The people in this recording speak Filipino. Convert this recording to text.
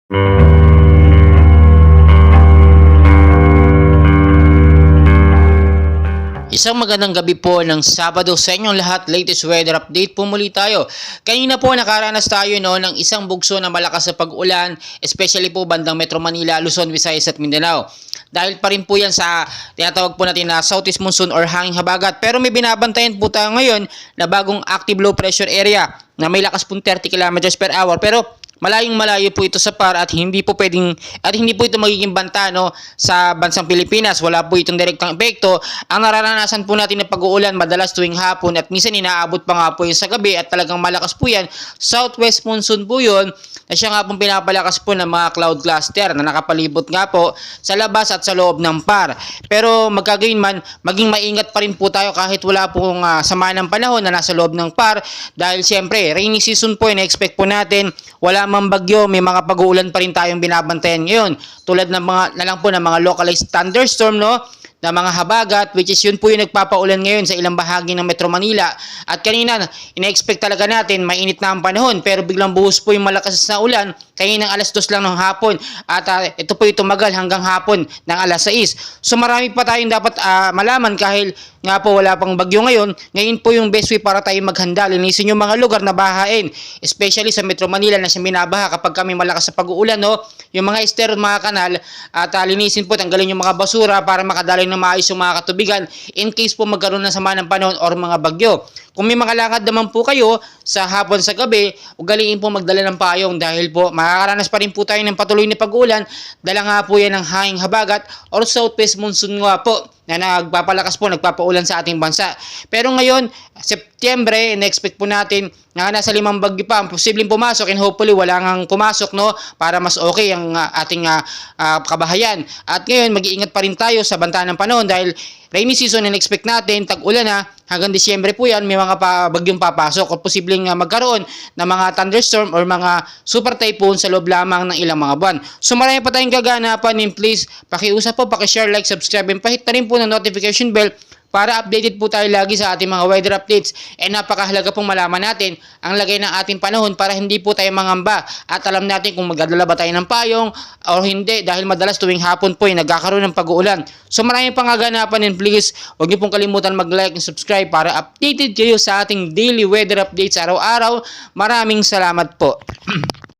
Isang magandang gabi po ng Sabado sa inyong lahat. Latest weather update po muli tayo. Kanina po nakaranas tayo ng isang bugso na malakas sa pag-ulan, especially po bandang Metro Manila, Luzon, Visayas at Mindanao. Dahil pa rin po yan sa tinatawag po natin na Southeast Monsoon or hanging habagat. Pero may binabantayan po tayo ngayon na bagong active low pressure area na may lakas po 30 kilometers per hour. Pero malayong malayo po ito sa PAR at hindi po ito magiging banta sa bansang Pilipinas. Wala po itong direktang epekto. Ang nararanasan po natin na pag-uulan madalas tuwing hapon at minsan inaabot pa nga po yun sa gabi at talagang malakas po yan. Southwest monsoon po yun na siya nga pong pinapalakas po ng mga cloud cluster na nakapalibot nga po sa labas at sa loob ng PAR. Pero magkagayon man, maging maingat pa rin po tayo kahit wala pong sama ng panahon na nasa loob ng PAR dahil siyempre rainy season po yung expect po natin. Wala mang bagyo, may mga pag-uulan pa rin tayong binabantayan ngayon. Tulad ng mga localized thunderstorm na mga habagat, which is yun po yung nagpapaulan ngayon sa ilang bahagi ng Metro Manila. At kanina, ina-expect talaga natin mainit na ang panahon pero biglang buhos po yung malakas na ulan kaninang alas 2 lang ng hapon at ito po yung tumagal hanggang hapon ng alas 6. So marami pa tayong dapat malaman kahit nga po wala pang bagyo ngayon. Ngayon po yung best way para tayo maghanda. Linisin yung mga lugar na bahain, especially sa Metro Manila na siya binabaha kapag kami malakas sa pag-uulan. Yung mga ester, mga kanal at linisin po, tanggalin yung mga basura para makadaloy ng maayos yung mga katubigan in case po magkaroon ng sama ng panahon or mga bagyo. Kung may mga lakad naman po kayo sa hapon sa gabi, ugaliin po magdala ng payong dahil po makakaranas pa rin po tayo ng patuloy na pag-ulan. Dala nga po yan ng hanging habagat or southwest monsoon nga po na nagpapalakas po, nagpapaulan sa ating bansa. Pero ngayon, Setyembre, na-expect po natin na nasa 5 bagyo pa ang posibleng pumasok and hopefully wala nang pumasok para mas okay ang ating kabahayan. At ngayon, mag-iingat pa rin tayo sa banta ng panahon dahil rainy season and expect natin, tag-ulan hanggang Disyembre po yan, may mga bagyong papasok o posibleng magkaroon ng mga thunderstorm or mga super typhoon sa loob lamang ng ilang mga buwan. So marami pa tayong kaganapan and please, pakiusap po, pakishare, like, subscribe and pahit na rin po ng notification bell para updated po tayo lagi sa ating mga weather updates. And napakahalaga pong malaman natin ang lagay ng ating panahon para hindi po tayo mangamba at alam natin kung magdadala ba tayo ng payong o hindi dahil madalas tuwing hapon po ay nagkakaroon ng pag-uulan. So maraming pangaganapan and please huwag niyo pong kalimutan mag-like and subscribe para updated kayo sa ating daily weather updates araw-araw. Maraming salamat po.